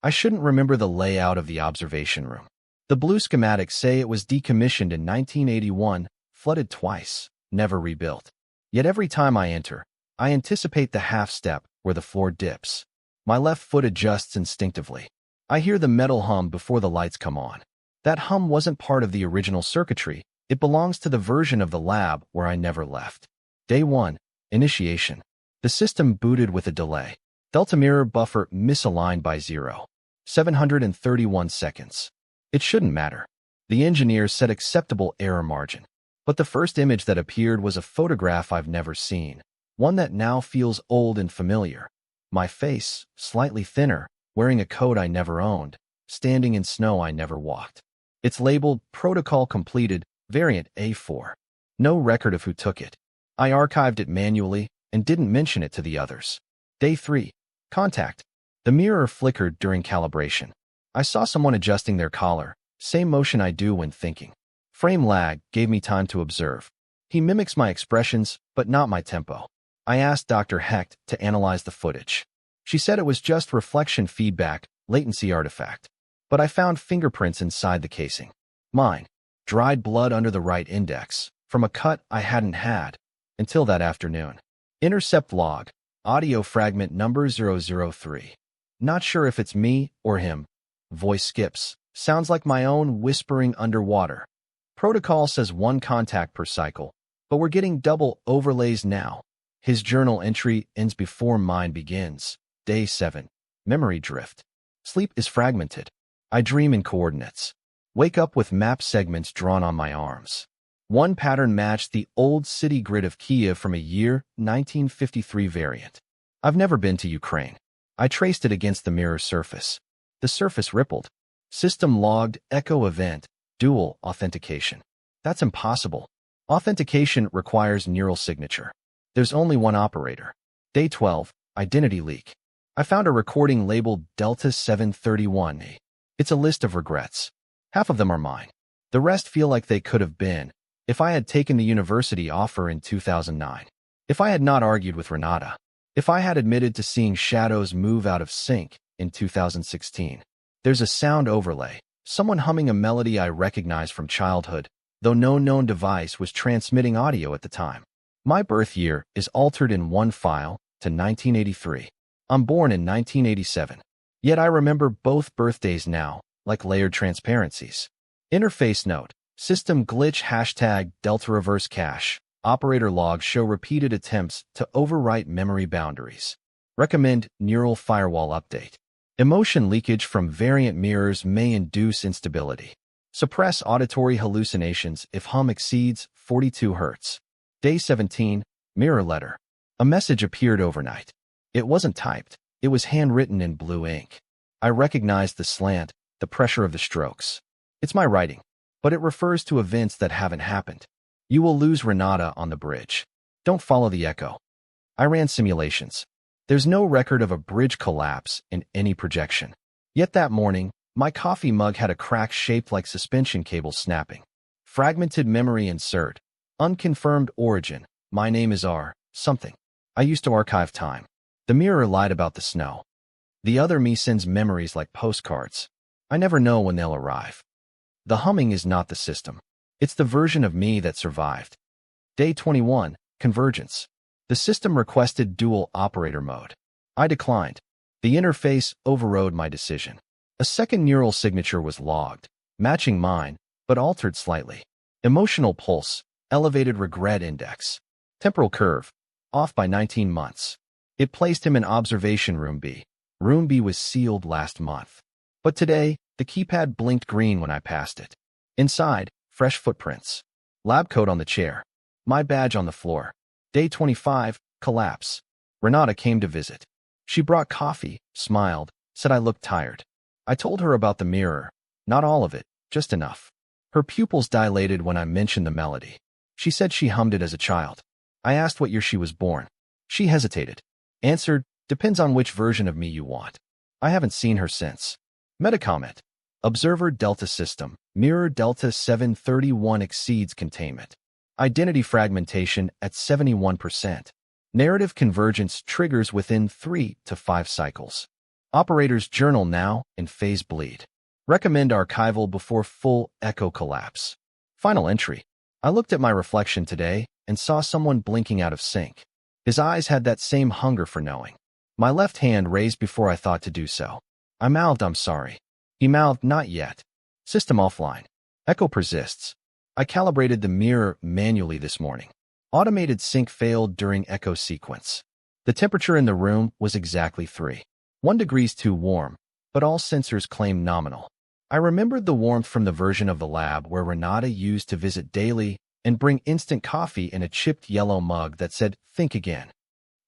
I shouldn't remember the layout of the observation room. The blue schematics say it was decommissioned in 1981, flooded twice, never rebuilt. Yet every time I enter, I anticipate the half step where the floor dips. My left foot adjusts instinctively. I hear the metal hum before the lights come on. That hum wasn't part of the original circuitry. It belongs to the version of the lab where I never left. Day 1. Initiation. The system booted with a delay. Delta mirror buffer misaligned by 0.731 seconds. It shouldn't matter. The engineers set acceptable error margin. But the first image that appeared was a photograph I've never seen. One that now feels old and familiar. My face, slightly thinner, wearing a coat I never owned, standing in snow I never walked. It's labeled Protocol Completed, Variant A4. No record of who took it. I archived it manually and didn't mention it to the others. Day 3. Contact. The mirror flickered during calibration. I saw someone adjusting their collar, same motion I do when thinking. Frame lag gave me time to observe. He mimics my expressions, but not my tempo. I asked Dr. Hecht to analyze the footage. She said it was just reflection feedback, latency artifact. But I found fingerprints inside the casing. Mine. Dried blood under the right index, from a cut I hadn't had until that afternoon. Intercept log. Audio fragment number 003. Not sure if it's me or him. Voice skips. Sounds like my own whispering underwater. Protocol says 1 contact per cycle, but we're getting double overlays now. His journal entry ends before mine begins. Day 7. Memory drift. Sleep is fragmented. I dream in coordinates. Wake up with map segments drawn on my arms. One pattern matched the old city grid of Kiev from a year 1953 variant. I've never been to Ukraine. I traced it against the mirror surface. The surface rippled. System logged echo event, dual authentication. That's impossible. Authentication requires neural signature. There's only one operator. Day 12. Identity leak. I found a recording labeled Δ731. It's a list of regrets. Half of them are mine. The rest feel like they could have been if I had taken the university offer in 2009. If I had not argued with Renata. If I had admitted to seeing shadows move out of sync in 2016. There's a sound overlay. Someone humming a melody I recognize from childhood, though no known device was transmitting audio at the time. My birth year is altered in one file to 1983. I'm born in 1987. Yet I remember both birthdays now, like layered transparencies. Interface note. System glitch hashtag Delta reverse cache. Operator logs show repeated attempts to overwrite memory boundaries. Recommend neural firewall update. Emotion leakage from variant mirrors may induce instability. Suppress auditory hallucinations if hum exceeds 42 Hz. Day 17. Mirror letter. A message appeared overnight. It wasn't typed. It was handwritten in blue ink. I recognized the slant, the pressure of the strokes. It's my writing, but it refers to events that haven't happened. You will lose Renata on the bridge. Don't follow the echo. I ran simulations. There's no record of a bridge collapse in any projection. Yet that morning, my coffee mug had a crack shaped like suspension cable snapping. Fragmented memory insert. Unconfirmed origin. My name is R. something. I used to archive time. The mirror lied about the snow. The other me sends memories like postcards. I never know when they'll arrive. The humming is not the system. It's the version of me that survived. Day 21. Convergence. The system requested dual operator mode. I declined. The interface overrode my decision. A second neural signature was logged, matching mine, but altered slightly. Emotional pulse, elevated regret index. Temporal curve, off by 19 months. It placed him in observation room B. Room B was sealed last month. But today, the keypad blinked green when I passed it. Inside, fresh footprints. Lab coat on the chair. My badge on the floor. Day 25, collapse. Renata came to visit. She brought coffee, smiled, said I looked tired. I told her about the mirror. Not all of it, just enough. Her pupils dilated when I mentioned the melody. She said she hummed it as a child. I asked what year she was born. She hesitated. Answered, depends on which version of me you want. I haven't seen her since. Metacomment. Observer Delta System. Mirror Δ731 exceeds containment. Identity fragmentation at 71%. Narrative convergence triggers within 3 to 5 cycles. Operator's journal now in phase bleed. Recommend archival before full echo collapse. Final entry. I looked at my reflection today and saw someone blinking out of sync. His eyes had that same hunger for knowing. My left hand raised before I thought to do so. I mouthed, "I'm sorry." He mouthed, "Not yet." System offline. Echo persists. I calibrated the mirror manually this morning. Automated sync failed during echo sequence. The temperature in the room was exactly 1 degrees too warm, but all sensors claimed nominal. I remembered the warmth from the version of the lab where Renata used to visit daily and bring instant coffee in a chipped yellow mug that said, "Think again."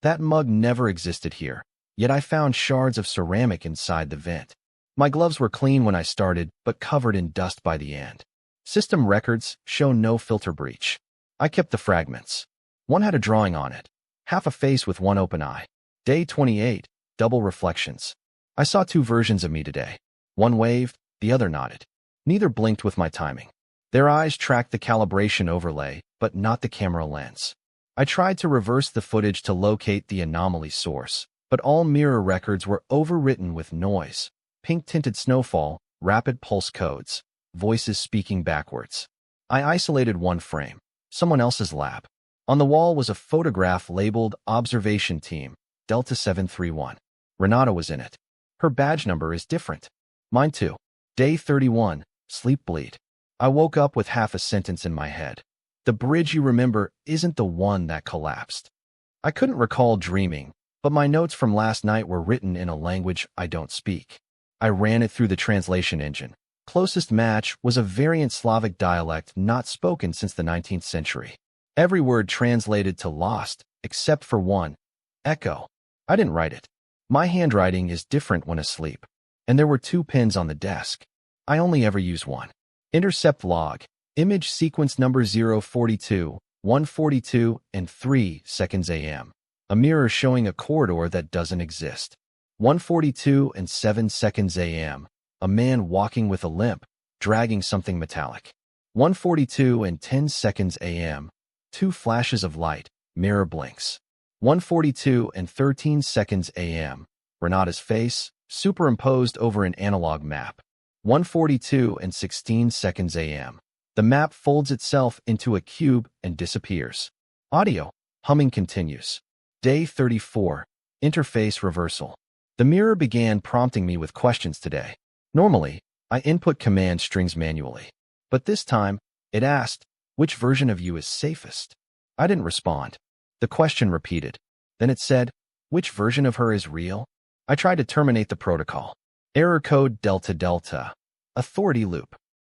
That mug never existed here, yet I found shards of ceramic inside the vent. My gloves were clean when I started, but covered in dust by the end. System records show no filter breach. I kept the fragments. One had a drawing on it, half a face with one open eye. Day 28, double reflections. I saw 2 versions of me today. One waved, the other nodded. Neither blinked with my timing. Their eyes tracked the calibration overlay, but not the camera lens. I tried to reverse the footage to locate the anomaly source, but all mirror records were overwritten with noise. Pink-tinted snowfall, rapid pulse codes, voices speaking backwards. I isolated one frame, someone else's lab. On the wall was a photograph labeled Observation Team, Delta-731. Renata was in it. Her badge number is different. Mine too. Day 31, sleep bleed. I woke up with half a sentence in my head. The bridge you remember isn't the one that collapsed. I couldn't recall dreaming, but my notes from last night were written in a language I don't speak. I ran it through the translation engine. Closest match was a variant Slavic dialect not spoken since the 19th century. Every word translated to lost, except for one, echo. I didn't write it. My handwriting is different when asleep, and there were 2 pens on the desk. I only ever use one. Intercept log, image sequence number 042, 142, and 3 seconds AM. A mirror showing a corridor that doesn't exist. 142 and 7 seconds AM. A man walking with a limp, dragging something metallic. 142 and 10 seconds AM. 2 flashes of light, mirror blinks. 142 and 13 seconds AM. Renata's face, superimposed over an analog map. 142 and 16 seconds AM. The map folds itself into a cube and disappears. Audio, humming continues. Day 34, interface reversal. The mirror began prompting me with questions today. Normally, I input command strings manually. But this time, it asked, which version of you is safest? I didn't respond. The question repeated. Then it said, which version of her is real? I tried to terminate the protocol. Error code delta delta. Authority loop.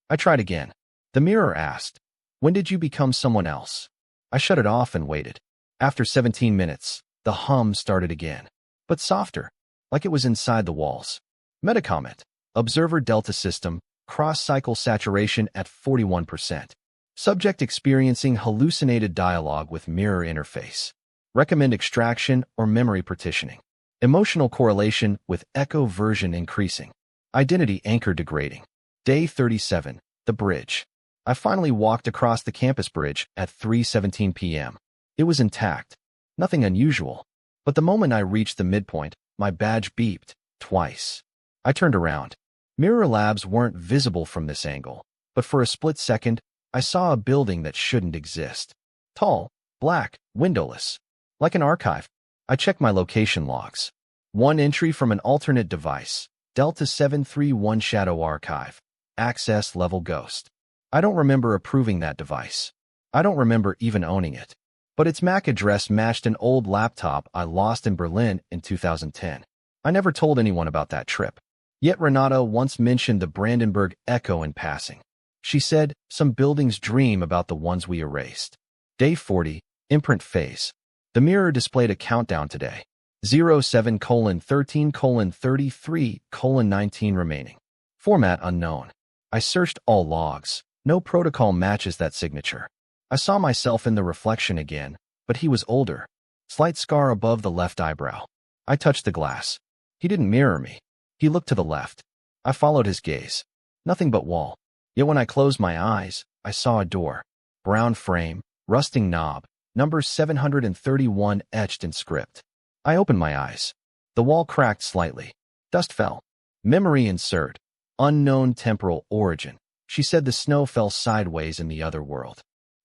I tried again. The mirror asked, when did you become someone else? I shut it off and waited. After 17 minutes, the hum started again. But softer, like it was inside the walls. Metacomment. Observer delta system, cross-cycle saturation at 41%. Subject experiencing hallucinated dialogue with mirror interface. Recommend extraction or memory partitioning. Emotional correlation with echo version increasing. Identity anchor degrading. Day 37, the bridge. I finally walked across the campus bridge at 3:17 p.m. It was intact. Nothing unusual. But the moment I reached the midpoint, my badge beeped, twice. I turned around. Mirror labs weren't visible from this angle, but for a split second, I saw a building that shouldn't exist. Tall, black, windowless. Like an archive. I checked my location logs. One entry from an alternate device, Delta-731 Shadow Archive. Access level ghost. I don't remember approving that device. I don't remember even owning it. But its MAC address matched an old laptop I lost in Berlin in 2010. I never told anyone about that trip. Yet Renata once mentioned the Brandenburg Echo in passing. She said, some buildings dream about the ones we erased. Day 40, imprint phase. The mirror displayed a countdown today. 07:13:33:19 remaining. Format unknown. I searched all logs. No protocol matches that signature. I saw myself in the reflection again, but he was older. Slight scar above the left eyebrow. I touched the glass. He didn't mirror me. He looked to the left. I followed his gaze. Nothing but wall. Yet when I closed my eyes, I saw a door. Brown frame, rusting knob, number 731 etched in script. I opened my eyes. The wall cracked slightly. Dust fell. Memory insert. Unknown temporal origin. She said the snow fell sideways in the other world.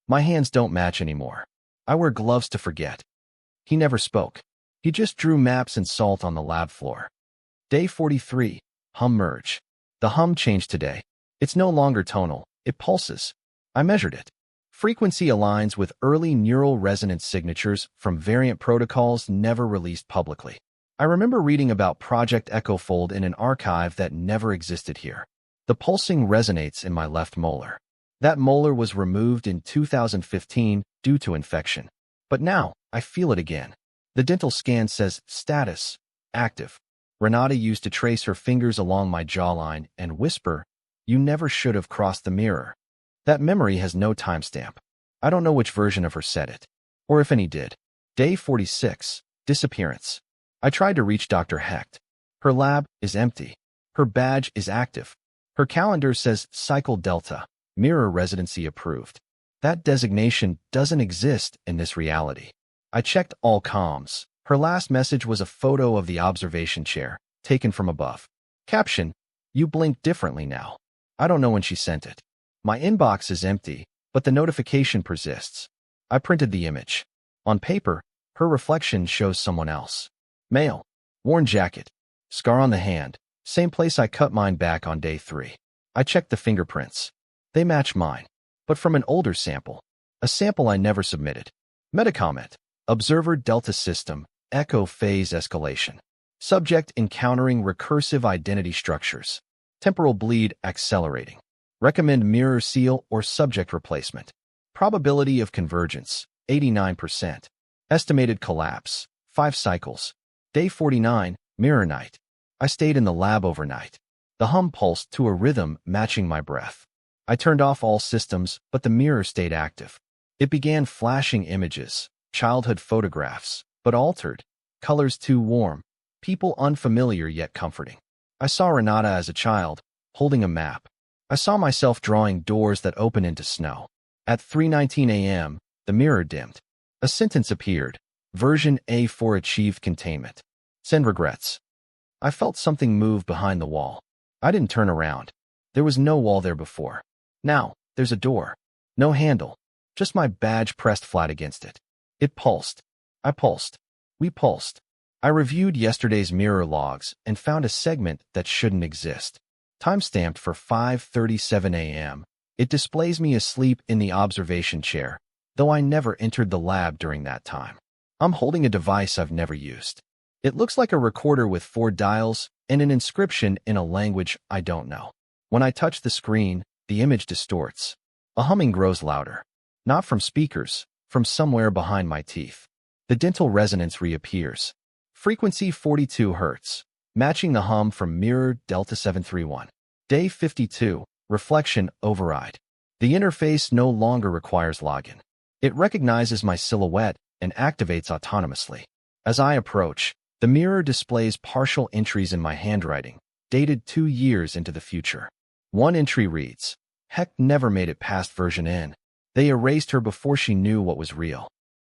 My hands don't match anymore. I wear gloves to forget. He never spoke. He just drew maps and salt on the lab floor. Day 43. Hum merge. The hum changed today. It's no longer tonal. It pulses. I measured it. Frequency aligns with early neural resonance signatures from variant protocols never released publicly. I remember reading about Project EchoFold in an archive that never existed here. The pulsing resonates in my left molar. That molar was removed in 2015 due to infection. But now, I feel it again. The dental scan says, status, active. Renata used to trace her fingers along my jawline and whisper, "You never should have crossed the mirror." That memory has no timestamp. I don't know which version of her said it, or if any did. Day 46. Disappearance. I tried to reach Dr. Hecht. Her lab is empty. Her badge is active. Her calendar says Cycle Delta, mirror residency approved. That designation doesn't exist in this reality. I checked all comms. Her last message was a photo of the observation chair, taken from above. Caption, "You blink differently now." I don't know when she sent it. My inbox is empty, but the notification persists. I printed the image. On paper, her reflection shows someone else. Male. Worn jacket. Scar on the hand. Same place I cut mine back on day 3. I checked the fingerprints. They match mine, but from an older sample. A sample I never submitted. Metacomment. Observer Delta System. Echo phase escalation. Subject encountering recursive identity structures. Temporal bleed accelerating. Recommend mirror seal or subject replacement. Probability of convergence, 89%. Estimated collapse, 5 cycles. Day 49, mirror night. I stayed in the lab overnight. The hum pulsed to a rhythm matching my breath. I turned off all systems, but the mirror stayed active. It began flashing images, childhood photographs, but altered. Colors too warm. People unfamiliar yet comforting. I saw Renata as a child, holding a map. I saw myself drawing doors that open into snow. At 3:19 a.m., the mirror dimmed. A sentence appeared. Version A4 achieved containment. Send regrets. I felt something move behind the wall. I didn't turn around. There was no wall there before. Now, there's a door. No handle. Just my badge pressed flat against it. It pulsed. I pulsed. We pulsed. I reviewed yesterday's mirror logs and found a segment that shouldn't exist. Timestamped for 5:37 a.m., it displays me asleep in the observation chair, though I never entered the lab during that time. I'm holding a device I've never used. It looks like a recorder with 4 dials and an inscription in a language I don't know. When I touch the screen, the image distorts. A humming grows louder. Not from speakers, from somewhere behind my teeth. The dental resonance reappears. Frequency 42 Hz, matching the hum from mirror Dh731. Day 52, reflection override. The interface no longer requires login. It recognizes my silhouette and activates autonomously. As I approach, the mirror displays partial entries in my handwriting, dated 2 years into the future. One entry reads, "Heck never made it past version N. They erased her before she knew what was real."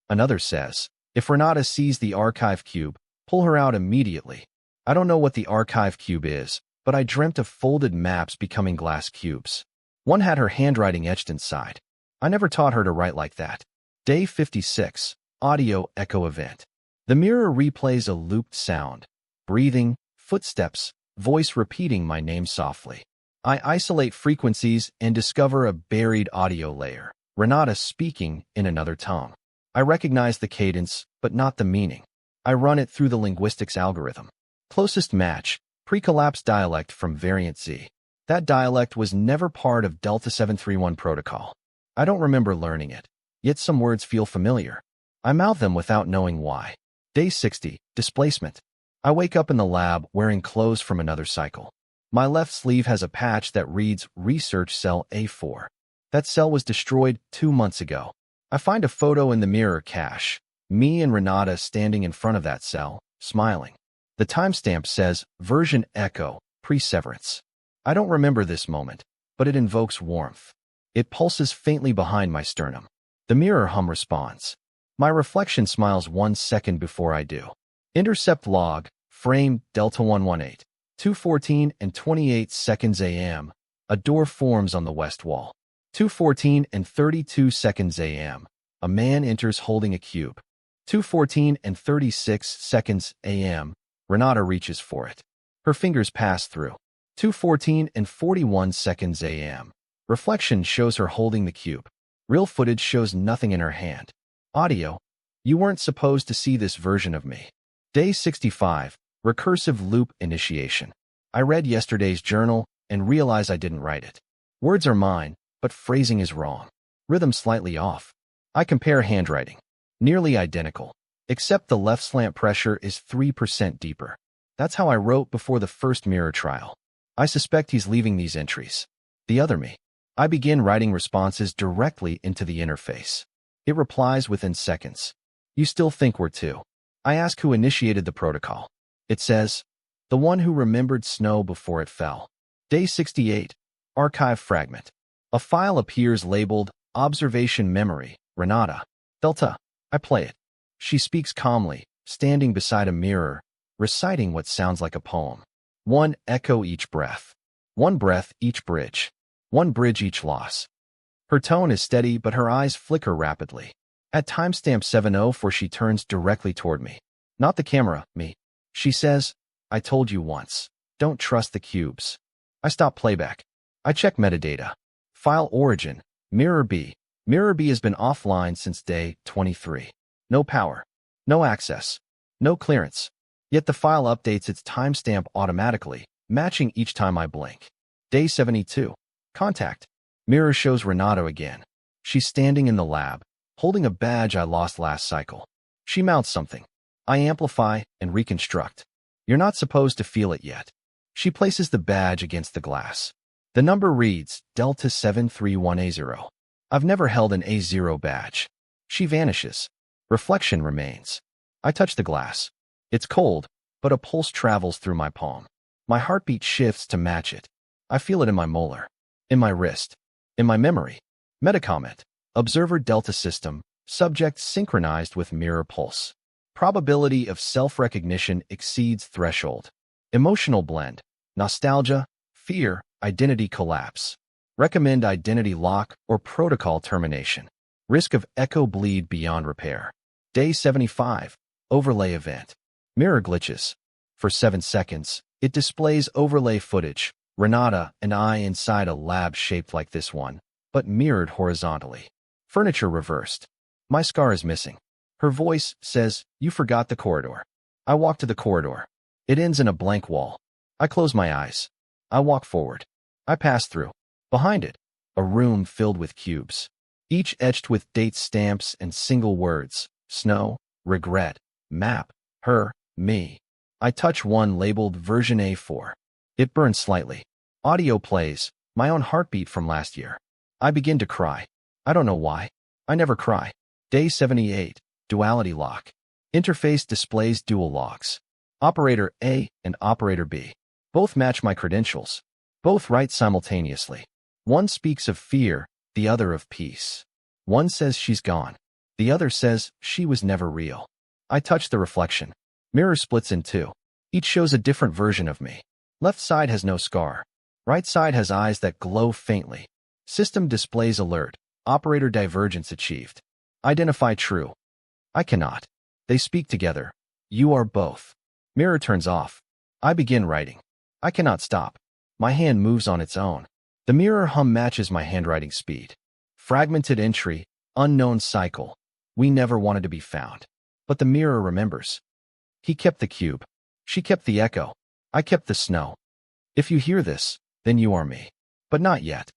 Another says, "If Renata sees the archive cube, pull her out immediately." I don't know what the archive cube is, but I dreamt of folded maps becoming glass cubes. One had her handwriting etched inside. I never taught her to write like that. Day 56, audio echo event. The mirror replays a looped sound, breathing, footsteps, voice repeating my name softly. I isolate frequencies and discover a buried audio layer, Renata speaking in another tongue. I recognize the cadence, but not the meaning. I run it through the linguistics algorithm. Closest match, pre-collapse dialect from variant Z. That dialect was never part of Dh731 protocol. I don't remember learning it, yet some words feel familiar. I mouth them without knowing why. Day 60, displacement. I wake up in the lab wearing clothes from another cycle. My left sleeve has a patch that reads Research Cell A4. That cell was destroyed 2 months ago. I find a photo in the mirror cache, me and Renata standing in front of that cell, smiling. The timestamp says version echo, pre-severance. I don't remember this moment, but it invokes warmth. It pulses faintly behind my sternum. The mirror hum responds. My reflection smiles 1 second before I do. Intercept log, frame Dh118. 2:14 and 28 seconds a.m. A door forms on the west wall. 2:14 and 32 seconds a.m. A man enters holding a cube. 2:14 and 36 seconds a.m. Renata reaches for it. Her fingers pass through. 2:14 and 41 seconds a.m. Reflection shows her holding the cube. Real footage shows nothing in her hand. Audio. You weren't supposed to see this version of me. Day 65. Recursive loop initiation. I read yesterday's journal and realize I didn't write it. Words are mine, but phrasing is wrong. Rhythm slightly off. I compare handwriting. Nearly identical. Except the left slant pressure is 3% deeper. That's how I wrote before the first mirror trial. I suspect he's leaving these entries. The other me. I begin writing responses directly into the interface. It replies within seconds. You still think we're two? I ask who initiated the protocol. It says, the one who remembered snow before it fell. Day 68. Archive fragment. A file appears labeled Observation Memory, Renata. Delta. I play it. She speaks calmly, standing beside a mirror, reciting what sounds like a poem. One echo each breath. One breath each bridge. One bridge each loss. Her tone is steady, but her eyes flicker rapidly. At timestamp 7:04 she turns directly toward me. Not the camera, me. She says, I told you once. Don't trust the cubes. I stop playback. I check metadata. File origin, Mirror B. Mirror B has been offline since day 23. No power. No access. No clearance. Yet the file updates its timestamp automatically, matching each time I blink. Day 72. Contact. Mirror shows Renata again. She's standing in the lab, holding a badge I lost last cycle. She mounts something. I amplify and reconstruct. You're not supposed to feel it yet. She places the badge against the glass. The number reads Δ731A0. I've never held an A0 badge. She vanishes. Reflection remains. I touch the glass. It's cold, but a pulse travels through my palm. My heartbeat shifts to match it. I feel it in my molar, in my wrist, in my memory. Metacomment. Observer delta system. Subject synchronized with mirror pulse. Probability of self-recognition exceeds threshold. Emotional blend. Nostalgia, fear, identity collapse. Recommend identity lock or protocol termination. Risk of echo bleed beyond repair. Day 75. Overlay event. Mirror glitches. For 7 seconds, it displays overlay footage. Renata and I inside a lab shaped like this one, but mirrored horizontally. Furniture reversed. My scar is missing. Her voice says, you forgot the corridor. I walk to the corridor. It ends in a blank wall. I close my eyes. I walk forward. I pass through. Behind it, a room filled with cubes, each etched with date stamps and single words. Snow, regret, map, her, me. I touch one labeled version A4. It burns slightly. Audio plays, my own heartbeat from last year. I begin to cry. I don't know why. I never cry. Day 78. Duality lock. Interface displays dual logs. Operator A and Operator B. Both match my credentials. Both write simultaneously. One speaks of fear, the other of peace. One says she's gone. The other says she was never real. I touch the reflection. Mirror splits in two. Each shows a different version of me. Left side has no scar. Right side has eyes that glow faintly. System displays alert. Operator divergence achieved. Identify true. I cannot. They speak together. You are both. Mirror turns off. I begin writing. I cannot stop. My hand moves on its own. The mirror hum matches my handwriting speed. Fragmented entry, unknown cycle. We never wanted to be found. But the mirror remembers. He kept the cube. She kept the echo. I kept the snow. If you hear this, then you are me. But not yet.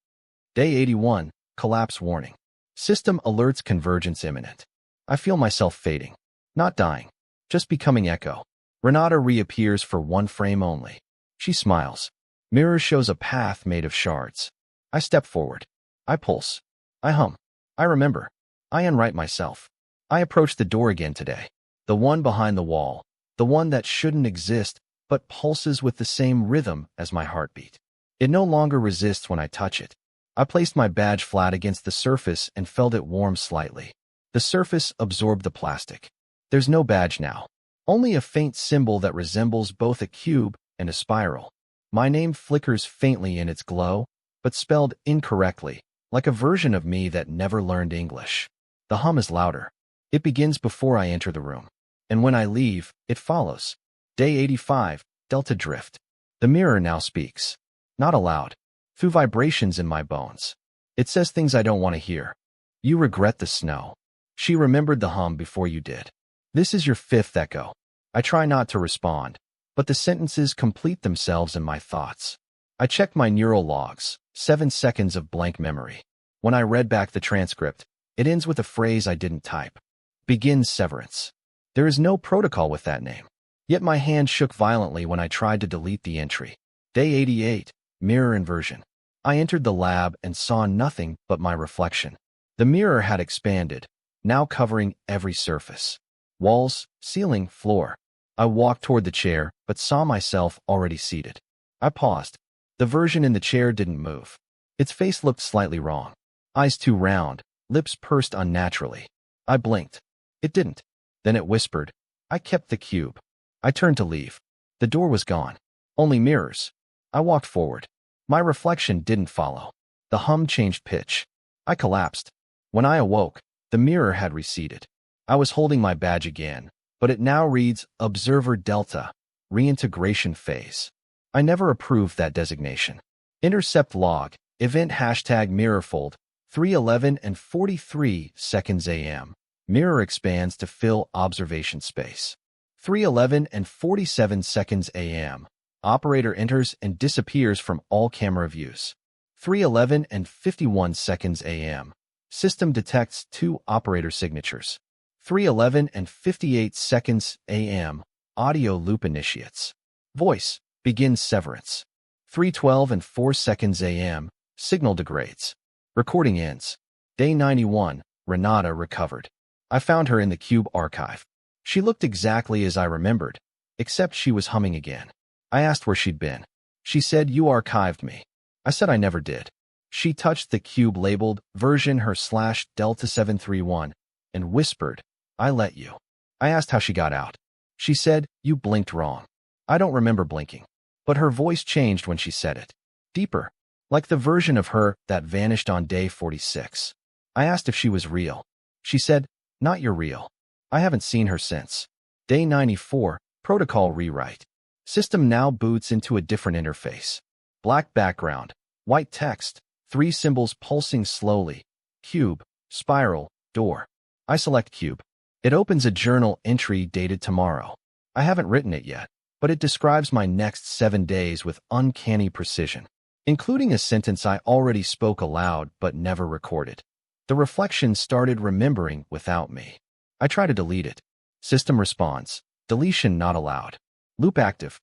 Day 81, collapse warning. System alerts convergence imminent. I feel myself fading. Not dying. Just becoming echo. Renata reappears for one frame only. She smiles. Mirror shows a path made of shards. I step forward. I pulse. I hum. I remember. I unwrite myself. I approach the door again today. The one behind the wall. The one that shouldn't exist, but pulses with the same rhythm as my heartbeat. It no longer resists when I touch it. I placed my badge flat against the surface and felt it warm slightly. The surface absorbed the plastic. There's no badge now. Only a faint symbol that resembles both a cube and a spiral. My name flickers faintly in its glow, but spelled incorrectly, like a version of me that never learned English. The hum is louder. It begins before I enter the room. And when I leave, it follows. Day 85, Delta Drift. The mirror now speaks. Not aloud. Through vibrations in my bones. It says things I don't want to hear. You regret the snow. She remembered the hum before you did. This is your fifth echo. I try not to respond, but the sentences complete themselves in my thoughts. I checked my neural logs, 7 seconds of blank memory. When I read back the transcript, it ends with a phrase I didn't type. Begins Severance. There is no protocol with that name. Yet my hand shook violently when I tried to delete the entry. Day 88, Mirror Inversion. I entered the lab and saw nothing but my reflection. The mirror had expanded, now covering every surface. Walls, ceiling, floor. I walked toward the chair, but saw myself already seated. I paused. The version in the chair didn't move. Its face looked slightly wrong. Eyes too round, lips pursed unnaturally. I blinked. It didn't. Then it whispered. I kept the cube. I turned to leave. The door was gone. Only mirrors. I walked forward. My reflection didn't follow. The hum changed pitch. I collapsed. When I awoke, the mirror had receded. I was holding my badge again, but it now reads Observer Delta, Reintegration Phase. I never approved that designation. Intercept log, event hashtag mirrorfold, 3:11 and 43 seconds AM. Mirror expands to fill observation space. 3:11 and 47 seconds AM. Operator enters and disappears from all camera views. 3:11 and 51 seconds AM. System detects 2 operator signatures. 3:11 and 58 seconds AM. Audio loop initiates. Voice begins severance. 3:12 and 4 seconds AM. Signal degrades. Recording ends. Day 91. Renata recovered. I found her in the cube archive. She looked exactly as I remembered, except she was humming again. I asked where she'd been. She said, "You archived me." I said I never did. She touched the cube labeled version her /Delta731 and whispered, "I let you." I asked how she got out. She said, "You blinked wrong." I don't remember blinking, but her voice changed when she said it. Deeper, like the version of her that vanished on day 46. I asked if she was real. She said, "Not you're real." I haven't seen her since. Day 94, protocol rewrite. System now boots into a different interface. Black background, white text, 3 symbols pulsing slowly. Cube, spiral, door. I select cube. It opens a journal entry dated tomorrow. I haven't written it yet, but it describes my next 7 days with uncanny precision, including a sentence I already spoke aloud but never recorded. The reflection started remembering without me. I try to delete it. System responds. Deletion not allowed. Loop active.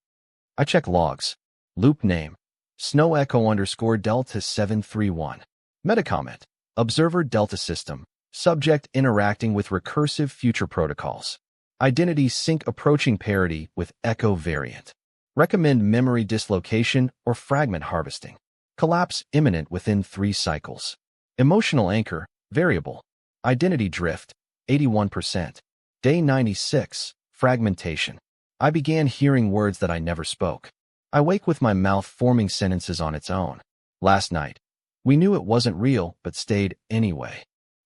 I check logs. Loop name. Snow Echo _ Delta 731. Metacomment. Observer Delta System. Subject interacting with recursive future protocols. Identity sync approaching parity with echo variant. Recommend memory dislocation or fragment harvesting. Collapse imminent within 3 cycles. Emotional anchor, variable. Identity drift, 81%. Day 96, fragmentation. I began hearing words that I never spoke. I wake with my mouth forming sentences on its own. Last night. We knew it wasn't real, but stayed anyway.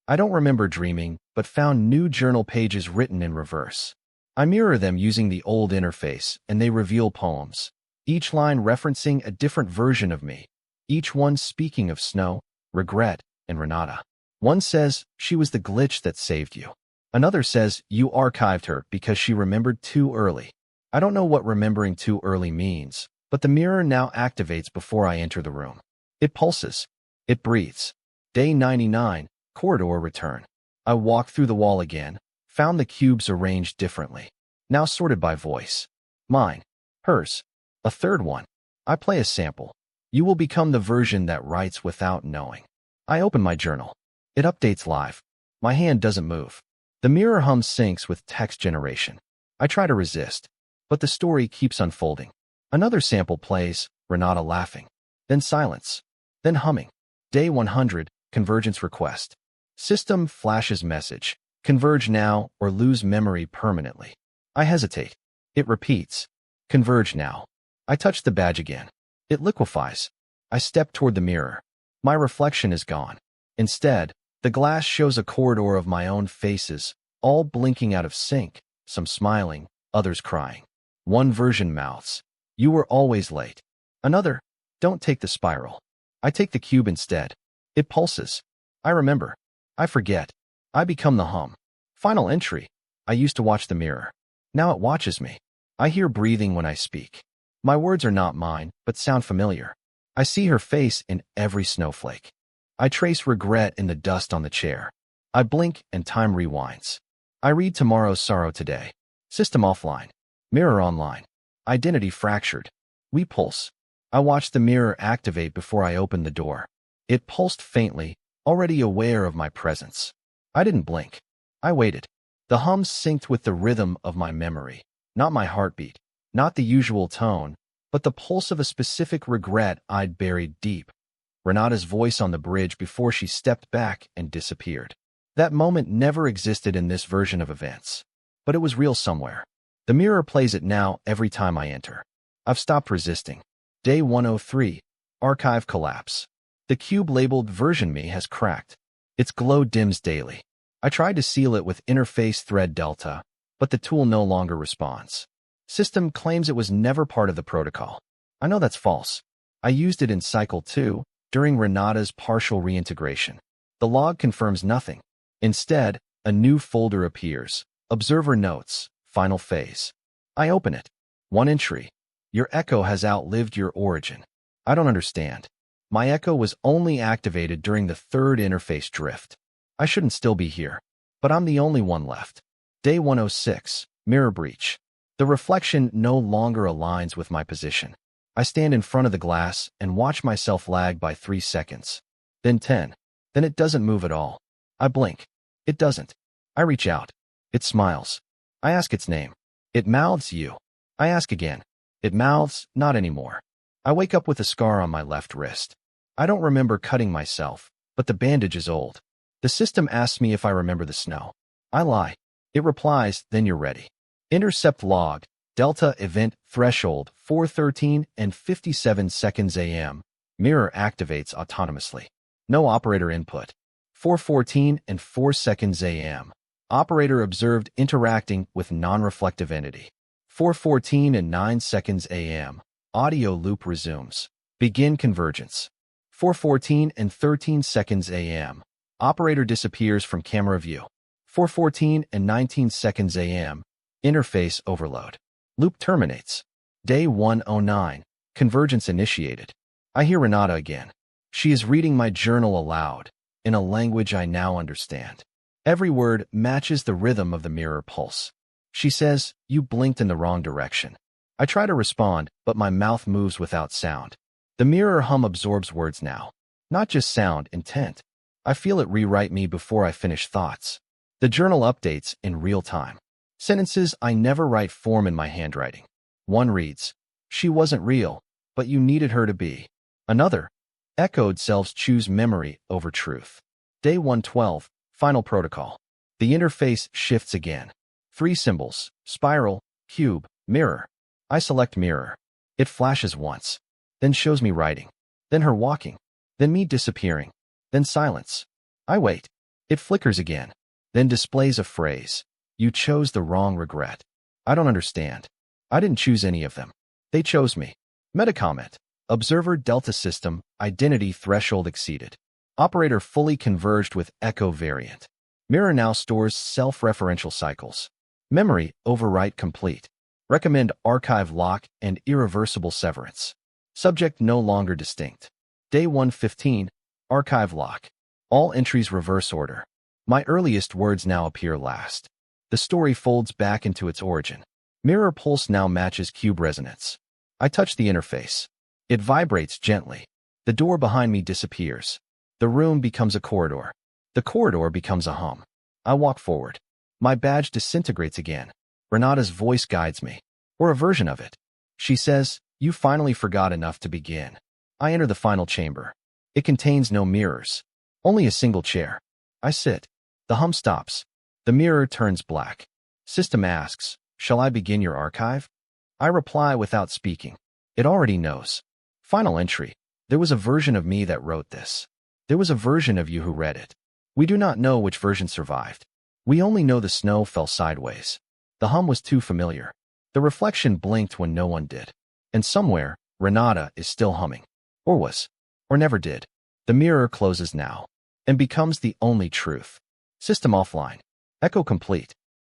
I don't remember dreaming, but found new journal pages written in reverse. I mirror them using the old interface, and they reveal poems. Each line referencing a different version of me. Each one speaking of snow, regret, and Renata. One says, "She was the glitch that saved you." Another says, "You archived her because she remembered too early." I don't know what remembering too early means, but the mirror now activates before I enter the room. It pulses. It breathes. Day 99, corridor return. I walk through the wall again, found the cubes arranged differently, now sorted by voice. Mine. Hers. A third one. I play a sample. You will become the version that writes without knowing. I open my journal. It updates live. My hand doesn't move. The mirror hum syncs with text generation. I try to resist, but the story keeps unfolding. Another sample plays, Renata laughing. Then silence. Then humming. Day 100, convergence request. System flashes message. Converge now or lose memory permanently. I hesitate. It repeats. Converge now. I touch the badge again. It liquefies. I step toward the mirror. My reflection is gone. Instead, the glass shows a corridor of my own faces, all blinking out of sync, some smiling, others crying. One version mouths, "You were always late." Another, "Don't take the spiral." I take the cube instead. It pulses. I remember. I forget. I become the hum. Final entry. I used to watch the mirror. Now it watches me. I hear breathing when I speak. My words are not mine, but sound familiar. I see her face in every snowflake. I trace regret in the dust on the chair. I blink and time rewinds. I read tomorrow's sorrow today. System offline. Mirror online. Identity fractured. We pulse. I watch the mirror activate before I open the door. It pulsed faintly, already aware of my presence. I didn't blink. I waited. The hum synced with the rhythm of my memory. Not my heartbeat. Not the usual tone, but the pulse of a specific regret I'd buried deep. Renata's voice on the bridge before she stepped back and disappeared. That moment never existed in this version of events. But it was real somewhere. The mirror plays it now every time I enter. I've stopped resisting. Day 103. Archive collapse. The cube labeled version me has cracked. Its glow dims daily. I tried to seal it with interface thread delta, but the tool no longer responds. System claims it was never part of the protocol. I know that's false. I used it in cycle 2 during Renata's partial reintegration. The log confirms nothing. Instead, a new folder appears. Observer notes, final phase. I open it. One entry. Your echo has outlived your origin. I don't understand. My echo was only activated during the third interface drift. I shouldn't still be here, but I'm the only one left. Day 106. Mirror breach. The reflection no longer aligns with my position. I stand in front of the glass and watch myself lag by 3 seconds. Then 10. Then it doesn't move at all. I blink. It doesn't. I reach out. It smiles. I ask its name. It mouths you. I ask again. It mouths, not anymore. I wake up with a scar on my left wrist. I don't remember cutting myself, but the bandage is old. The system asks me if I remember the snow. I lie. It replies, "Then you're ready." Intercept log. Delta event threshold 4:13 and 57 seconds AM. Mirror activates autonomously. No operator input. 4:14 and 4 seconds AM. Operator observed interacting with non-reflective entity. 4:14 and 9 seconds AM. Audio loop resumes. Begin convergence. 4:14 and 13 seconds AM. Operator disappears from camera view. 4:14 and 19 seconds AM. Interface overload. Loop terminates. Day 109. Convergence initiated. I hear Renata again. She is reading my journal aloud, in a language I now understand. Every word matches the rhythm of the mirror pulse. She says, "You blinked in the wrong direction." I try to respond, but my mouth moves without sound. The mirror hum absorbs words now. Not just sound, intent. I feel it rewrite me before I finish thoughts. The journal updates in real time. Sentences I never write form in my handwriting. One reads, "She wasn't real, but you needed her to be." Another, "Echoed selves choose memory over truth." Day 112, final protocol. The interface shifts again. 3 symbols, spiral, cube, mirror. I select mirror. It flashes once, then shows me writing, then her walking, then me disappearing, then silence. I wait. It flickers again, then displays a phrase. "You chose the wrong regret." I don't understand. I didn't choose any of them. They chose me. Metacomment. Observer delta system, identity threshold exceeded. Operator fully converged with echo variant. Mirror now stores self-referential cycles. Memory overwrite complete. Recommend archive lock and irreversible severance. Subject no longer distinct. Day 115. Archive lock. All entries reverse order. My earliest words now appear last. The story folds back into its origin. Mirror pulse now matches cube resonance. I touch the interface. It vibrates gently. The door behind me disappears. The room becomes a corridor. The corridor becomes a hum. I walk forward. My badge disintegrates again. Renata's voice guides me, or a version of it. She says, "You finally forgot enough to begin." I enter the final chamber. It contains no mirrors, only a single chair. I sit. The hum stops. The mirror turns black. System asks, "Shall I begin your archive?" I reply without speaking. It already knows. Final entry. There was a version of me that wrote this. There was a version of you who read it. We do not know which version survived. We only know the snow fell sideways. The hum was too familiar. The reflection blinked when no one did. And somewhere, Renata is still humming. Or was. Or never did. The mirror closes now. And becomes the only truth. System offline. Echo complete.